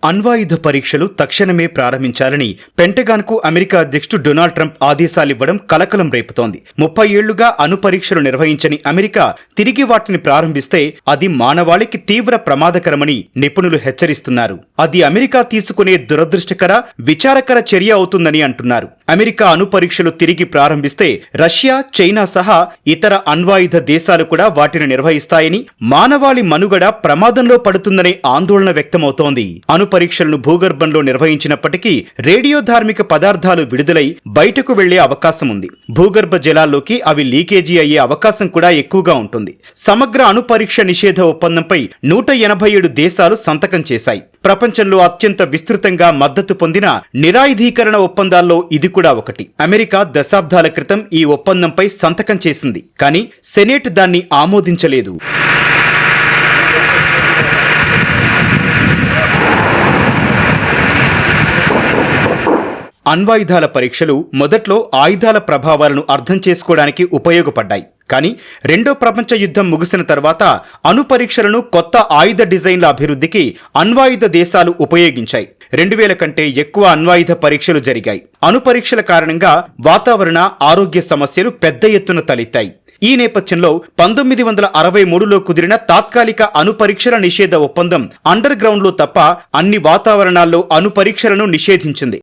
అణ్వాయుధ పరీక్షలు తక్షణమే ప్రారంభించాలని పెంటగాన్కు అమెరికా అధ్యక్షుడు డొనాల్డ్ ట్రంప్ ఆదేశాలివ్వడం కలకలం రేపుతోంది. 30 ఏళ్లుగా అణు పరీక్షలు నిర్వహించని అమెరికా తిరిగి వాటిని ప్రారంభిస్తే అది మానవాళికి తీవ్ర ప్రమాదకరమని నిపుణులు హెచ్చరిస్తున్నారు. అది అమెరికా తీసుకునే దురదృష్టకర, విచారకర చర్య అవుతుందని అంటున్నారు. అమెరికా అణు పరీక్షలు తిరిగి ప్రారంభిస్తే రష్యా, చైనా సహా ఇతర అణ్వాయుధ దేశాలు కూడా వాటిని నిర్వహిస్తాయని, మానవాళి మనుగడ ప్రమాదంలో పడుతుందనే ఆందోళన వ్యక్తమవుతోంది. అణు పరీక్షలను భూగర్భంలో నిర్వహించినప్పటికీ రేడియోధార్మిక పదార్థాలు విడుదలై బయటకు వెళ్లే అవకాశం ఉంది. భూగర్భ జలాల్లోకి అవి లీకేజీ అయ్యే అవకాశం కూడా ఎక్కువగా ఉంటుంది. సమగ్ర అణు పరీక్ష నిషేధ ఒప్పందంపై 187 దేశాలు సంతకం చేశాయి. ప్రపంచంలో అత్యంత విస్తృతంగా మద్దతు పొందిన నిరాయుధీకరణ ఒప్పందాల్లో ఇది కూడా ఒకటి. అమెరికా దశాబ్దాల క్రితం ఈ ఒప్పందంపై సంతకం చేసింది, కానీ సెనేట్ దాన్ని ఆమోదించలేదు. అణ్వాయుధాల పరీక్షలు మొదట్లో ఆయుధాల ప్రభావాలను అర్థం చేసుకోవడానికి ఉపయోగపడ్డాయి. కానీ రెండో ప్రపంచ యుద్ధం ముగిసిన తర్వాత అణు పరీక్షలను కొత్త ఆయుధ డిజైన్ల అభివృద్ధికి అణ్వాయుధ దేశాలు ఉపయోగించాయి. 2000 కంటే ఎక్కువ అణ్వాయుధ పరీక్షలు జరిగాయి. అణు పరీక్షల కారణంగా వాతావరణ, ఆరోగ్య సమస్యలు పెద్ద ఎత్తున తలెత్తాయి. ఈ నేపథ్యంలో 1963లో కుదిరిన తాత్కాలిక అణు పరీక్షల నిషేధ ఒప్పందం అండర్ గ్రౌండ్లో తప్ప అన్ని వాతావరణాల్లో అణు పరీక్షలను నిషేధించింది.